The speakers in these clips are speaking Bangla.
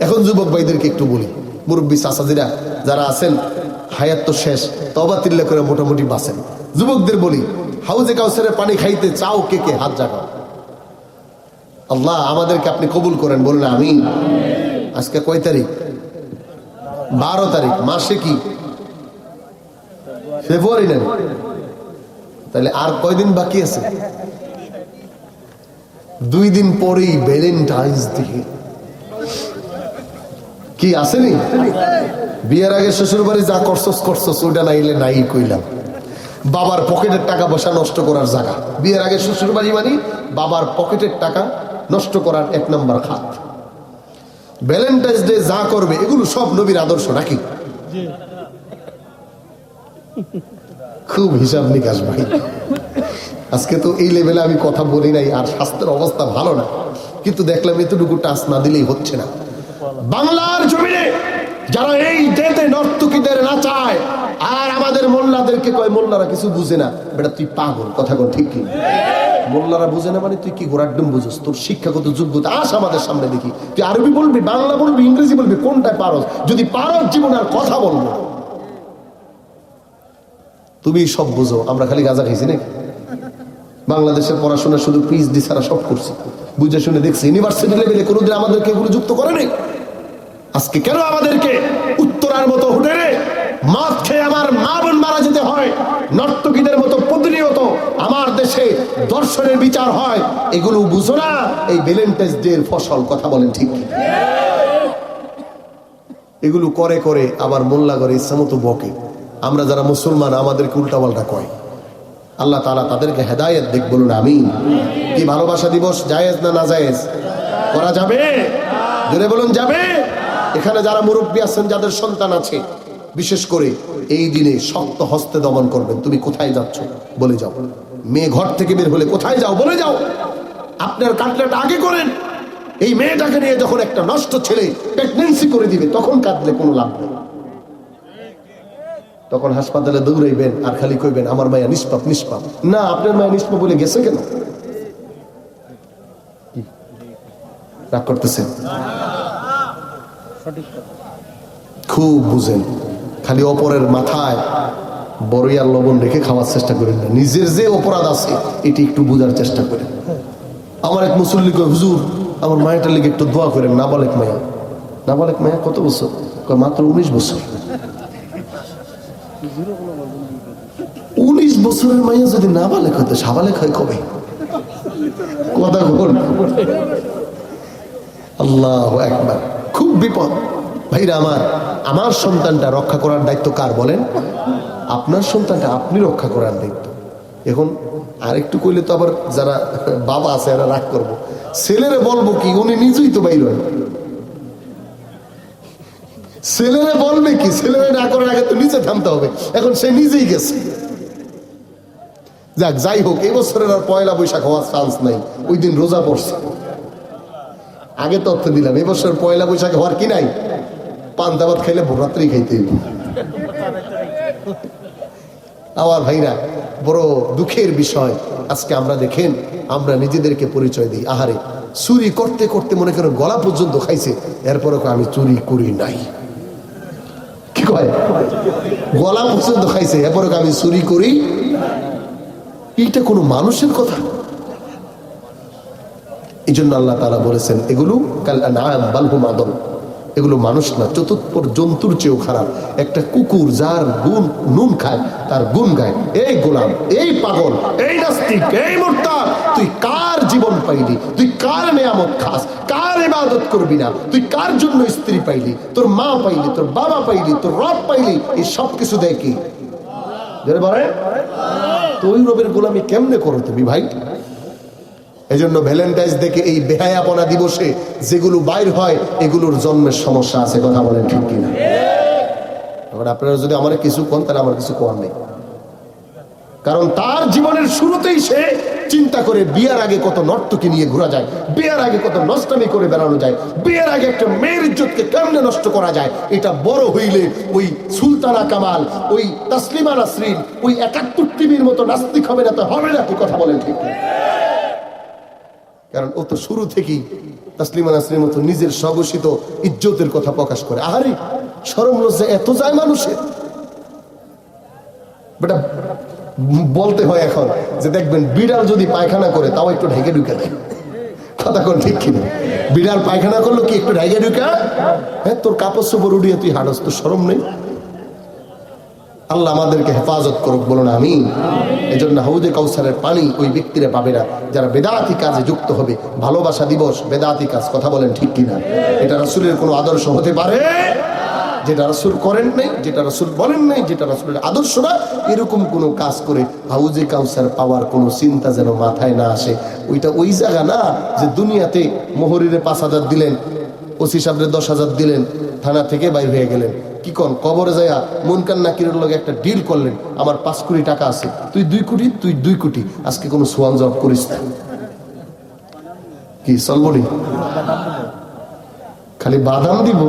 এখন যুবক ভাইদেরকে একটু বলি, মুরব্বী চাচাজিরা যারা আছেন, হায়াত তো শেষ, তওবা তিল্লা করে মোটামুটি বাঁচেন। যুবকদের বলি, হাউজে কাউসারের পানি খাইতে চাও কে কে? হাত জাগাও। আল্লাহ আমাদেরকে আপনি কবুল করেন, বলুন আমিন। আজকে কয় তারিখ? 12 তারিখ। মাসে কি ফেব্রুয়ারি না? তাহলে আর কয়দিন বাকি আছে? 2 দিন পরেই ভ্যালেন্টাইন্স ডে। কি আসেনি? বিয়ের আগে শ্বশুর বাড়ি যা করছস ওটা নাইলে নাই কইলাম। বাবার পকেটের টাকা পয়সা নষ্ট করার জায়গা। বিয়ের আগে শ্বশুর বাড়ি মানে বাবার পকেটের টাকা নষ্ট করার 1 নম্বর খাত। ভ্যালেন্টাইন্স ডে যা করবে এগুলো সব নবীর আদর্শ নাকি? খুব হিসাব নিকাশ ভাই। আজকে তো এই লেভেলে আমি কথা বলি নাই, আর স্বাস্থ্যের অবস্থা ভালো না, কিন্তু দেখলাম এতটুকু টাচ না দিলেই হচ্ছে না। বাংলার জমিনে যারা এই ডেতে নর্তকীদের নাচায় আর আমাদের মোল্লাদেরকে কয়, মোল্লারা কিছু বুঝে না। বেটা তুই পাগল, কথা কন ঠিক কি? মোল্লারা বুঝে না মানে তুই কি ঘোরাড্ডম বুঝোস? তোর শিক্ষাগত যোগ্যতা আস আমাদের সামনে দেখি। তুই আরবি বলবি, বাংলা বলবি, ইংরেজি বলবি, কোনটায় পারস? যদি পারস জীবন আর কথা বলবো। তুমি সব বুঝো, আমরা খালি গাঁজা খাইছি নাকি? বাংলাদেশের পড়াশোনা শুধু পিএইচডি ছাড়া সব করছি, বুঝে শুনে দেখছি। ইউনিভার্সিটি লেভেলে কোনোদিন আমাদেরকে এগুলো যুক্ত করে নেই। আজকে কেন আমাদেরকে উত্তরার মতো হোটেলে মদ খেয়ে আমার মা বোন মারা যেতে হয়? নর্তকীদের মতো প্রতিনিয়ত আমার দেশে দর্শনের বিচার হয়, এগুলো বুঝো না? এই ভ্যালেন্টাইন্স ডে এর ফসল, কথা বলেন ঠিক? এগুলো করে করে আবার মোল্লা করে ইচ্ছা মতো বকে। আমরা যারা মুসলমান আমাদেরকে উল্টাপাল্টা কয়। আল্লাহ তাআলা তাদেরকে হেদায়েত দিক, বলুন আমিন। কি ভালোবাসা দিবস জায়েজ না নাজায়েজ? করা যাবে? জোরে বলুন যাবে? এখানে যারা মুরব্বী আছেন, যাদের সন্তান আছে, বিশেষ করে এই দিনে শক্ত হস্তে দমন করবেন। তুমি কোথায় যাচ্ছ বলে যাও। মেয়ে ঘর থেকে বের হলে কোথায় যাও বলে যাও। আপনার কাটলেট আগে করেন। এই মেয়েটাকে নিয়ে যখন একটা নষ্ট ছেলে প্রেগন্যান্সি করে দিবে, তখন কাঁদলে কোনো লাভ নেই। তখন হাসপাতালে দৌড়াইবেন আর খালি কইবেন আমার মায়া নিষ্পাপ নিষ্পাপ। না, আপনার মায়া নিষ্পাপ বলে গেছে কেন? রাগ করতেছেন? খুব বুঝেন। খালি অপরের মাথায় বড়িয়ার লবণ রেখে খাওয়ার চেষ্টা করেন না। নিজের যে অপরাধ আছে এটি একটু বোঝার চেষ্টা করেন। আমার এক মুসল্লি কয়, হুজুর আমার মায়াটার লেগে একটু দোয়া করেন। নাবালেক মায়া। নাবালেক মায়া কত বছর? কয় মাত্র 19 বছর। 19 বছরের মাইয়া যদি নাবালেক হতো, সাবালেক হয় কবে? কথা বল। আল্লাহু আকবার। খুব বিপদ ভাইরা আমার। আমার সন্তানটা রক্ষা করার দায়িত্ব কার বলেন? আপনার সন্তানটা আপনি রক্ষা করার দায়িত্ব। এখন আরেকটু কইলে তো আবার যারা বাবা আছে এরা রাগ করবো। ছেলেরে বলবো কি? উনি নিজেই তো বাইর হয়। ছেলেরে বলবে কি? ছেলেরে না করার আগে তো নিচে থামতে হবে। এখন সে নিজেই গেছে। যাক, যাই হোক, এই বছরের আর পয়লা বৈশাখ হওয়ার চান্স নাই। ওই দিন রোজা পড়ছে। আগে তথ্য দিলাম, এবছর পয়লা বৈশাখে হওয়ার কি নাই? পান্তা ভাত খাইলে ভোররাত্রি খাইতে। আমার ভাইরা, বড় দুঃখের বিষয় আজকে আমরা দেখেন, আমরা নিজেদেরকে পরিচয় দিই। আহারে, চুরি করতে করতে মনে করেন গলা পর্যন্ত খাইছে, এরপরে আমি চুরি করি নাই। কি কয়? গলা পর্যন্ত খাইছে, এরপরে আমি চুরি করি। এইটা কোনো মানুষের কথা? এই জন্য আল্লাহ তাআলা বলেছেন এগুলো কাল আনআম বাল হুম আদল। এগুলো মানুষ না, চতুষ্পদ জন্তুর চেয়েও খারাপ। একটা কুকুর যার গুণ নুন খায় তার গুণ গায়। এই গোলাম, এই পাগল, এই নাস্তিক, এই মুরতাদ, তুই কার জীবন পাইলি? তুই কার নেয়ামত খাস? কার ইবাদত করবি না? তুই কার জন্য স্ত্রী পাইলি? তোর মা পাইলি, তোর বাবা পাইলি, তোর রব পাইলি। এই সব কিছু দেয় কি? তো ওই রবের গোলামি কেমনে করো তুমি ভাই? এই জন্য ভ্যালেন্টাইন্স ডে এই বেহায়াপনা দিবসে যেগুলো বাইর হয় এগুলোর জন্মের সমস্যা আছে, কথা বলেন ঠিক কিনা? এখন আপনারা যদি আমার কিছু কোন, তাহলে আমার কিছু কোয়ার নেই। কারণ তার জীবনের শুরুতেই সে চিন্তা করে বিয়ের আগে কত নর্তকী নিয়ে ঘোরা যায়, বিয়ের আগে কত নষ্টামি করে বেড়ানো যায়, বিয়ের আগে একটা মেয়ের ইজ্জতকে কেমনে নষ্ট করা যায়। এটা বড় হইলে ওই সুলতানা কামাল, ওই তাসলিমা নাসরিন, ওই 71 টিভির মতো নাস্তিক হবে না তো হবে না। কি কথা বলেন ঠিক? কারণ ও তো শুরু থেকেই তাসলিমা নাসরিনের মতো নিজের স্বঘোষিত ইজ্জতের কথা প্রকাশ করে। আহারে শরম লজ্জা এত যায় মানুষের, বেটা বলতে হয় এখন যে দেখবেন বিড়াল যদি পায়খানা করে তাও একটু ঢেকে ঢুকে দেয়। কথা কোন ঠিক কিনা? বিড়াল পায়খানা করলো কি একটু ঢেকে ঢুকা? হ্যাঁ, তোর কাপড় চোপড় উড়িয়ে তুই হাঁটস, তোর শরম নেই? আল্লাহ আমাদেরকে হেফাজত করুক, বলুন আমিন। এই জন্য হাউজে কাউসারের পানি ওই ব্যক্তিরা পাবে না যারা বেদাতি কাজে যুক্ত হবে। ভালোবাসা দিবস বেদাতি কাজ, কথা বলেন ঠিক কিনা? এটা রাসূলের কোনো আদর্শ হতে পারে? যেটা রাসূল করেন নাই, যেটা রাসূল বলেন নাই, যেটা রাসূলের আদর্শ না, এরকম কোনো কাজ করে হাউজে কাউসার পাওয়ার কোনো চিন্তা যেন মাথায় না আসে। ওইটা ওই জায়গা না যে দুনিয়াতে মোহরিরে 5,000 দিলেন, ওসি সাহেবের 10,000 দিলেন, থানা থেকে বাইর হয়ে গেলেন। কি কন, কবরে যায়া মুনকার নাকিরের লগে একটা ডিল করলেন, আমার 5 কোটি টাকা আছে, তুই 2 কোটি, তুই 2 কোটি, আজকে কোনো সোয়ান জব করিস না, কি চলবনি? খালি বাদাম দিব।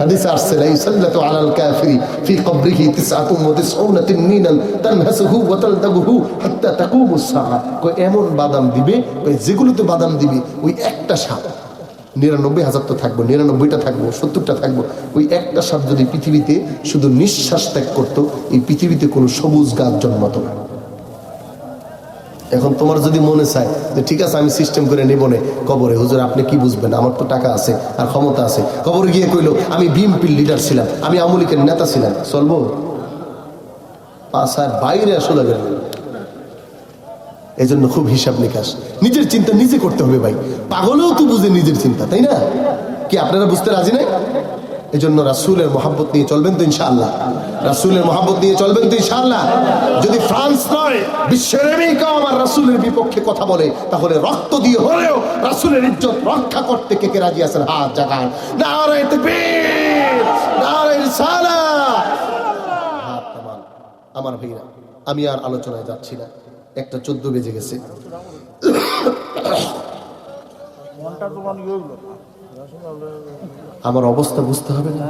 হাদিসে আসছে লা ইসাল্লাতু আলাল কাফিরি ফি কবরিহি 99 তিননিনান তানহাসুহু ওয়া তালদাগুহু হাত্তা তাকুমুস সাআ। কই এমন বাদাম দিবে, কই যেগুলোতে বাদাম দিবে ওই একটা সাপ, 99,000 তো থাকবো, 99টা থাকবো, 70টা থাকবো, ওই একটা সাপ যদি পৃথিবীতে শুধু নিঃশ্বাস ত্যাগ করতো, এই পৃথিবীতে কোনো সবুজ গাছ জন্মাতো না। এখন তোমার যদি মনে চায় যে ঠিক আছে আমি সিস্টেম করে নেব না কবরে, হুজুর আপনি কি বুঝবেন, আমার তো টাকা আছে আর ক্ষমতা আছে। কবরে গিয়ে কইলো আমি বিএনপির লিডার ছিলাম, আমি আওয়ামী লীগের নেতা ছিলাম, চলবো? পাশার বাইরে আসলে গেল। এই জন্য খুব হিসাব নিকাশ, নিজের চিন্তা নিজে করতে হবে ভাই। পাগলেও তো বুঝে নিজের চিন্তা, তাই না? কি আপনারা বুঝতে রাজি নাই? এই জন্য রাসূলের মহাব্বত নিয়ে চলবেন তো ইনশাআল্লাহ? রাসূলের মহাব্বত নিয়ে চলবেন তো ইনশাআল্লাহ? যদি ফ্রান্স নয় বিশ্বের আমেরিকা আমার রাসূলের বিপক্ষে কথা বলে, তাহলে রক্ত দিয়ে হলেও রাসূলের ইজ্জত রক্ষা করতে কে কে রাজি আছেন? হাত জাগান। নারে তাকবীর, নারে রিসালাত। হাত নামান আমার ভাইরা। আমি আর আলোচনায় যাচ্ছি না, 1:14 বেজে গেছে। আমার অবস্থা বুঝতে হবে না?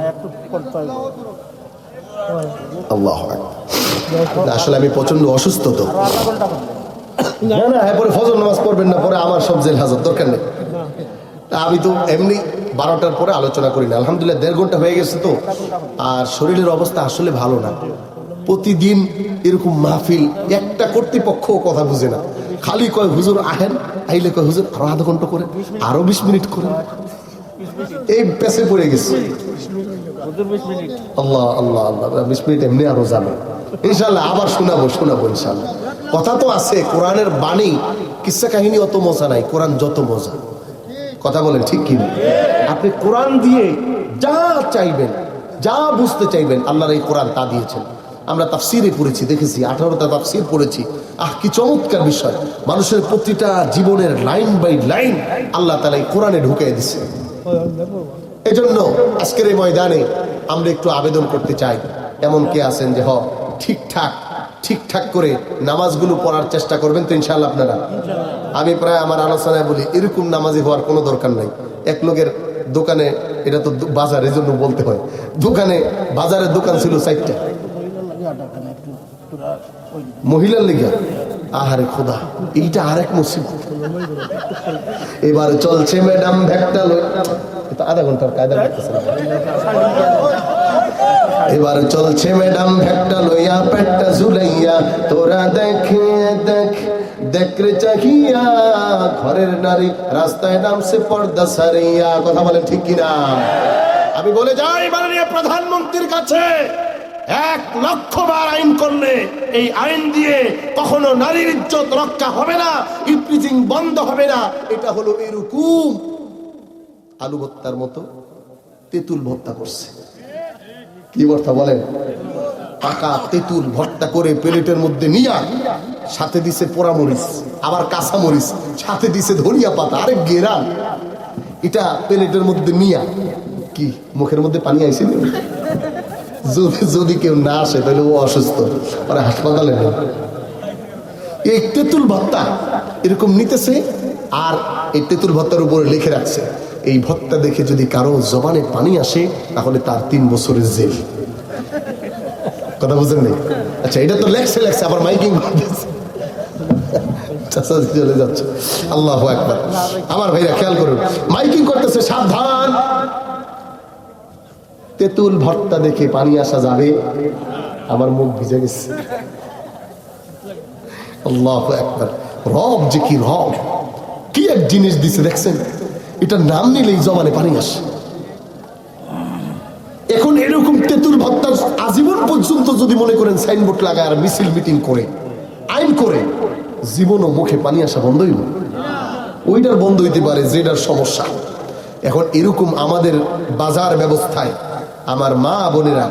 আল্লাহু আকবার। আসলে আমি প্রচন্ড অসুস্থ তো। না না, পরে ফজর নামাজ পড়বেন না, পরে আমার সব জেল হাজত, দরকার নেই। আমি তো এমনি 12টার পরে আলোচনা করি না। আলহামদুলিল্লাহ 1.5 ঘন্টা হয়ে গেছে তো, আর শরীরের অবস্থা আসলে ভালো না। প্রতিদিন এরকম মাহফিল, একটা কর্তৃপক্ষ কথা বুঝে না, খালি কয় হুজুর আহেন, আইলে কয় হুজুর আরো আধা ঘন্টা করে, আরো 20 মিনিট করে, এই পেছে পড়ে গেছে। আল্লাহ আল্লাহ আল্লাহ, 20 মিনিট এমনি আরো যাবে ইনশাল্লাহ। আবার শোনাবো ইনশাল্লাহ। কথা তো আছে, কোরআনের বাণী কিসসা কাহিনী অত মজা নাই, কোরআন যত মজা। কথা বলেন ঠিক কি? আপনি কোরআন দিয়ে যা চাইবেন, যা বুঝতে চাইবেন, আল্লাহর এই কোরআন তা দিয়েছেন। আমরা তাফসিরে পড়েছি, দেখেছি 18টা তাফসির পড়েছি। কি চমৎকার বিষয়! মানুষের প্রতিটা জীবনের লাইন বাই লাইন আল্লাহ তাআলা এই কোরআনে ঢুকিয়ে দিয়েছে। এজন্য আজকের এই ময়দানে আমরা একটু আবেদন করতে চাই, এমন কে আছেন যে ঠিকঠাক করে নামাজগুলো পড়ার চেষ্টা করবেন তো ইনশাআল্লাহ আপনারা? আমি প্রায় আমার আলোচনায় বলি এরকম নামাজি হওয়ার কোনো দরকার নাই। এক লোকের দোকানে, এটা তো বাজার, এই জন্য বলতে হয়, বাজারের দোকান ছিল 4টা, মহিলার লেগে। আহারে খোদা, এইটা আরেক মুসিবত। এবার চলছে ম্যাডাম ভ্যাকটা লই, আধা ঘন্টার কায়দা লাগতেছে। এবার চলছে ম্যাডাম ভ্যাকটা লইয়া, পেটটা ঝুলাইয়া, তোরা দেখে দেখ রে চাহিয়া, ঘরের নারী রাস্তায় নামছে পর্দা সারিয়া। কথা বলেন ঠিক কিনা? আমি বলে যাই মাননীয় প্রধানমন্ত্রীর কাছে, 1 লক্ষ বার আইন করলে এই আইন দিয়ে কখনো নারীর ইজ্জত রক্ষা হবে না, ইভটিজিং বন্ধ হবে না। এটা হলো এরকম আলু ভর্তার মতো তেঁতুল ভর্তা করছে। কি ভর্তা বলেন? পাকা তেঁতুল ভর্তা করে প্লেটের মধ্যে নিয়া, সাথে দিছে পোড়া মরিচ, আবার কাঁচা মরিচ, সাথে দিছে ধনিয়া পাতা, আরে গেরান। এটা প্লেটের মধ্যে নিয়া, কি মুখের মধ্যে পানি আইছে? যদি কেউ না আসে তাহলে ও অসুস্থ, ওরা হাসপাতালে নেই। এই তেঁতুল ভর্তা এরকম নিতেছে, আর এই তেঁতুল ভর্তার উপরে লিখে রাখছে, এই ভর্তা দেখে যদি কারো জবানে পানি আসে তাহলে তার 3 বছরের জেল। কথা বুঝেন নেই? আচ্ছা, এটা তো লেখছে, আবার মাইকিং চাচা চলে যাচ্ছে। আল্লাহু আকবার। আমার ভাইরা খেয়াল করুন, মাইকিং করতেছে সাবধান, তেঁতুল ভর্তা দেখে পানি আসা যাবে। আমার মুখ ভিজে গেছে। আল্লাহু আকবার। রব যে কি রব, কি এক জিনিস দিছে দেখছেন, এটার নাম নিলেই জবানে পানি আসে। এখন এরকম তেঁতুল ভর্তা আজীবন পর্যন্ত যদি মনে করেন সাইনবোর্ড লাগায় আর মিছিল মিটিং করে আইন করে, জীবনও মুখে পানি আসা বন্ধ হইব? ওইটার বন্ধ হইতে পারে যেটার সমস্যা। এখন এরকম আমাদের বাজার ব্যবস্থায় আমার মা বোনেরা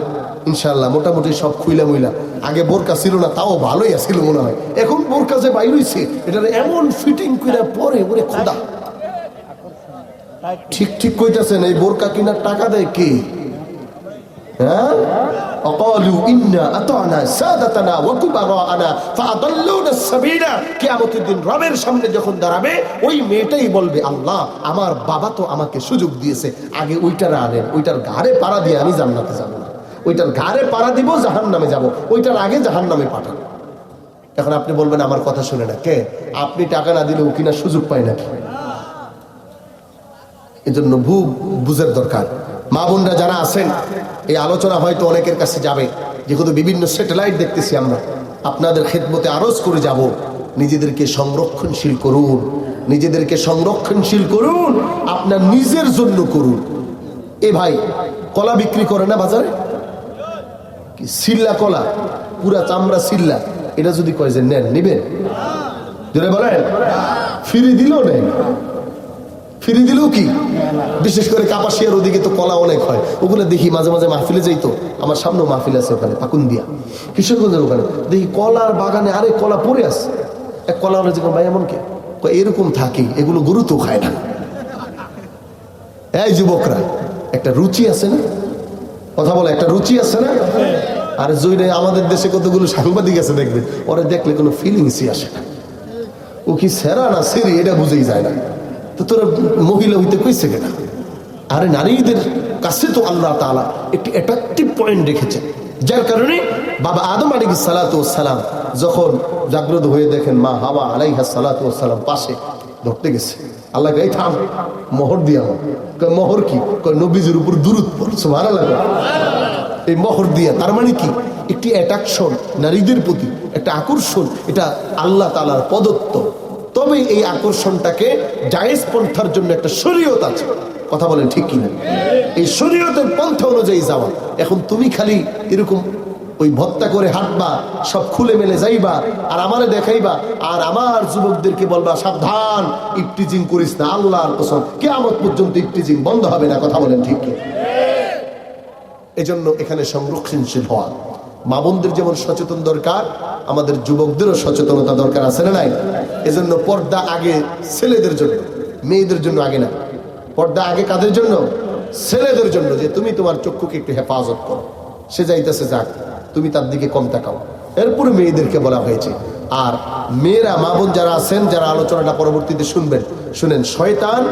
ইনশাআল্লাহ মোটামুটি সব খুইলা মুইলা, আগে বোরকা ছিল না তাও ভালোই আছিল মনে হয়, এখন বোরকা যে বাইর হইছে এটার এমন ফিটিং করে পরে ওরে খোদা। ঠিক ঠিক কইতাছেন, এই বোরকা কিনার টাকা দেয় কে? হ্যাঁ, অকালু ইন্না আতানা সাদাতানা ওয়া কুবারানা ফাআদাল্লুনা সাবিলা। কিয়ামতের দিন রবের সামনে যখন দাঁড়াবে ওই মেয়েটাই বলবে, আল্লাহ আমার বাবা তো আমাকে সুযোগ দিয়েছে, আগে ওইটার আনেন, ওইটার ঘাড়ে পাড়া দিয়ে আমি জান্নাতে যাব না, ওইটার ঘাড়ে পাড়া দিব জাহান্নামে যাব, ওইটার আগে জাহান্নামে পাঠান। এখন আপনি বলবেন আমার কথা শুনে না কে? আপনি টাকা না দিলে ও কিনা সুযোগ পায় না। এজন্য বুঝের দরকার। মা বোনরা যারা আছেন, এই আলোচনা হয়তো অনেকের কাছে যাবে, যেহেতু বিভিন্ন স্যাটেলাইট দেখতেছি আমরা, আপনাদের খেদমতে আরজ করে যাব, নিজেদেরকে সংরক্ষণশীল করুন, নিজেদেরকে সংরক্ষণশীল করুন, আপনার নিজের জন্য করুন। এ ভাই কলা বিক্রি করে না বাজারে, সিল্লা কলা, পুরা চামড়া সিল্লা, এটা যদি কয় যে নেন, নিবেন? যদি বলেন ফিরি দিলেও নেন, ফিরি দিলেও কি, বিশেষ করে কাপাসিয়ার ওদিকে তো কলা অনেক হয়, ওগুলো দেখি মাঝে মাঝে মাহফিলে যাই তো, আমার সামনেও মাহফিল আছে ওখানে পাকুন্দিয়া কিশোরগঞ্জের ওখানে, দেখি কলার বাগানে আরে কলা পড়ে আছে। এক কলা হলে যে ভাই এমন কে, এরকম থাকি, এগুলো গরু তো খায় না। এই যুবকরা, একটা রুচি আছে না, কথা বলে, একটা রুচি আছে না? আর জয়রে আমাদের দেশে কতগুলো সাংবাদিক আছে দেখবেন, ওরা দেখলে কোনো ফিলিংসই আসে না, ও কি সেরা না সেরি এটা বুঝেই যায় না। তো তোরা মহিলা হইতে কইছে কেনা? আরে নারীদের কাছে তো আল্লাহ তাআলা একটি অ্যাট্রাকটিভ পয়েন্ট রেখেছেন, যার কারণে বাবা আদম আলাইহিস সালাতু ওয়াস সালাম যখন জাগ্রত হয়ে দেখেন মা হাওয়া আলাইহিস সালাতু ওয়াস সালাম পাশে ধরতে গেছে, আল্লাহ এই থাম, মোহর দিয়া হোক। মোহর কি? নবীজির উপর দুরূদ পড়, সুবহানাল্লাহ। এই মোহর দিয়া, তার মানে কি? একটি অ্যাট্রাকশন, নারীদের প্রতি একটা আকর্ষণ, এটা আল্লাহ তাআলার প্রদত্ত। তবে এই আকর্ষণটাকে জায়েজ পন্থার জন্য একটা শরীয়ত আছে, কথা বলেন ঠিক কিনা? এই শরীয়তের পন্থা অনুযায়ী যাওয়া। এখন তুমি খালি এরকম ওই ভত্তা করে হাঁটবা, সব খুলে মেলে যাইবা আর আমারে দেখাইবা, আর আমার যুবকদেরকে বলবা সাবধান, ইফটিজিং করিস না, আল্লাহর কসম কিয়ামত পর্যন্ত ইফটিজিং বন্ধ হবে না, কথা বলেন ঠিক কিনা? এজন্য এখানে সংরক্ষণশীল হওয়া, মা বোনদের যেমন সচেতন দরকার, আমাদের যুবকদেরও সচেতনতা দরকার, আছে না নাই? এজন্য পর্দা আগে ছেলেদের জন্য, মেয়েদের জন্য আগে না। পর্দা আগে কাদের জন্য? ছেলেদের জন্য, যে তুমি তোমার চক্ষুকে একটু হেফাজত করো, সে যাইতেছে যাক, তুমি তার দিকে কম তাকাও। এরপরে মেয়েদেরকে বলা হয়েছে। আর মেয়েরা, মা বোন যারা আছেন, যারা আলোচনাটা পরবর্তীতে শুনবেন, শুনেন, শয়তান,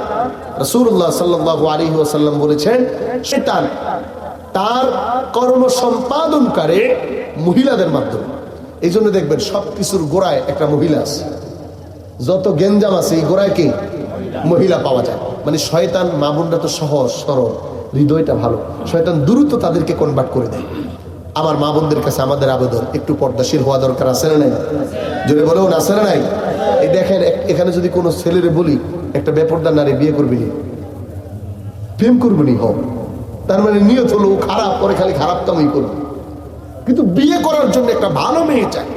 রাসূলুল্লাহ সাল্লাল্লাহু আলাইহি ওয়াসাল্লাম বলেছেন, শয়তান তার কর্ম সম্পাদন করে মহিলাদের মাধ্যমে। এই জন্য দেখবেন সব কিছুর গোড়ায় একটা মহিলা আছে, যত গেঞ্জাম আছে এই গোড়ায় কি মহিলা পাওয়া যায়। মানে শয়তান, মা বোনরা তো সহজ সরল, হৃদয়টা ভালো, শয়তান দ্রুত তাদেরকে কনভার্ট করে দেয়। আমার মা বোনদের কাছে আমাদের আবেদন, একটু পর্দাশীল হওয়া দরকার, আছে না নাই? যদি বলুন আছে না নাই? এই দেখেন, এখানে যদি কোনো ছেলেরে বলি একটা বেপর্দা নারী বিয়ে করবি নি, প্রেম করবি নি, হোক, তার মানে নিয়ত হলো খারাপ, পরে খালি খারাপ কামই করবে। কিন্তু বিয়ে করার জন্য একটা ভালো মেয়ে চাই,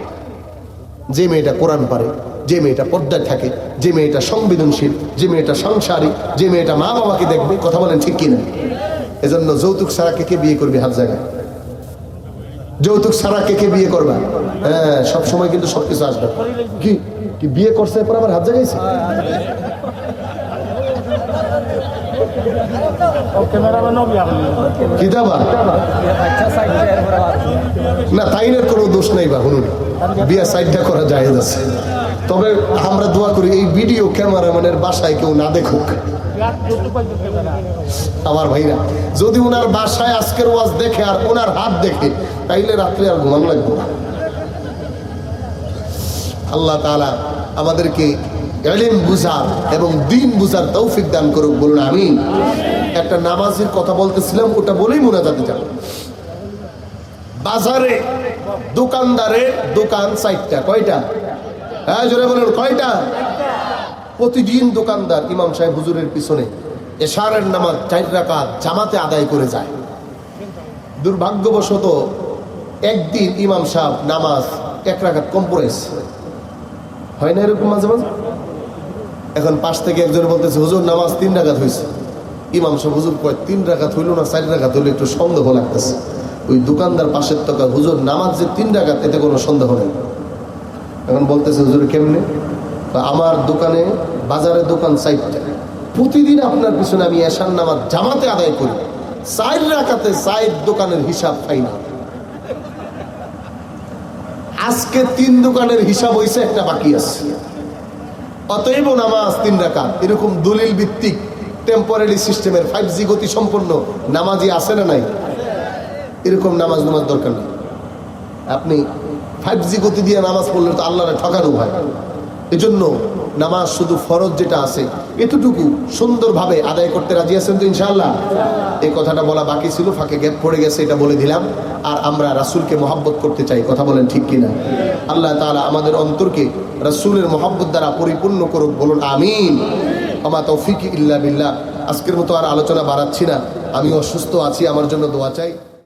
যে মেয়েটা কোরআন পারে, যে মেয়েটা পর্দায় থাকে, যে মেয়েটা সংবেদনশীল, যে মেয়েটা সংসারী, যে মেয়েটা মা বাবাকে দেখবে, কথা বলেন ঠিক কিনা? এজন্য যৌতুক ছাড়া কে বিয়ে করবে? হাত জায়গায় যৌতুক ছাড়া কে বিয়ে করবা? হ্যাঁ, সবসময় কিন্তু সবকিছু আসবে। কি কি বিয়ে করছে পর আবার হাত জায়গাইছে? না, তাইনের কোনো দোষ নাই বা হুনুন, বিয়ে সাইডটা করা জায়েজ আছে। তবে আমরা দোয়া করি এই ভিডিও ক্যামেরাম্যানের বাসায় কেউ না দেখুক। আমার ভাইরা, যদি ওনার বাসায় আজকের ওয়াজ দেখে আর ওনার হাত দেখে, তাইলে রাত্রে আর ঘুমানো লাগবে না। আল্লাহ তাআলা আমাদেরকে ইলম বুঝার এবং দ্বীন বুঝার তৌফিক দান করুক, বলুন আমিন। একটা নামাজের কথা বলতেছিলাম, ওটা বলেই মুনাজাতে যাব। বাজারে দোকানদারের দোকান 4টা, কয়টা? হ্যাঁ জোরে বলুন, কয়টা? প্রতিদিন দোকানদার ইমাম সাহেব হুজুরের পিছনে এশারের নামাজ 4 রাকাত জামাতে আদায় করে যায়। দুর্ভাগ্যবশত একদিন ইমাম সাহেব নামাজ 1 রাকাত কম পড়েছে, হয় না এরকম মাঝে মাঝে? এখন পাশ থেকে একজন বলতেছে, হুজুর নামাজ 3 রাকাত হয়েছে। ইমাম সাহেব হুজুর কয় 3 রাকাত হইল না 4 রাকাত হইলো, একটু সন্দেহ লাগতেছে। ওই দোকানদার পাশের টাকা, হুজুর নামাজ যে 3 রাকাত, এতে কোনো সন্দেহ নেই। এখন বলতেছে, হুজুর কেমনে? আমার দোকানে, বাজারের দোকান 4টা, প্রতিদিন আপনার পিছনে আমি এশার নামাজ জামাতে আদায় করি, 4 রাকাতে 4 দোকানের হিসাব পাই না। আজকে 3 দোকানের হিসাব হয়েছে, একটা বাকি আছে। অতএব নামাজ 3 রাকাত, এরকম দলিল ভিত্তিক টেম্পোরারি সিস্টেমের 5G গতি সম্পন্ন নামাজি আছে না নাই? এরকম নামাজ দরকার নেই। আপনি 5G গতি দিয়ে নামাজ পড়লে তো আল্লাহরে ঠকানো হয়। এজন্য নামাজ শুধু ফরজ যেটা আছে এতটুকু সুন্দরভাবে আদায় করতে রাজি আছেন তো ইনশাআল্লাহ? এই কথাটা বলা বাকি ছিল, ফাঁকে গ্যাপ পড়ে গেছে, এটা বলে দিলাম। আর আমরা রাসূলকে মহব্বত করতে চাই, কথা বলেন ঠিক কিনা? আল্লাহ তাআলা আমাদের অন্তরকে রাসূলের মহব্বত দ্বারা পরিপূর্ণ করুক, বলুন আমিন। আমা তৌফিক ইল্লা বিল্লাহ। আজকের মতো আর আলোচনা বাড়াচ্ছি না, আমি অসুস্থ আছি, আমার জন্য দোয়া চাই।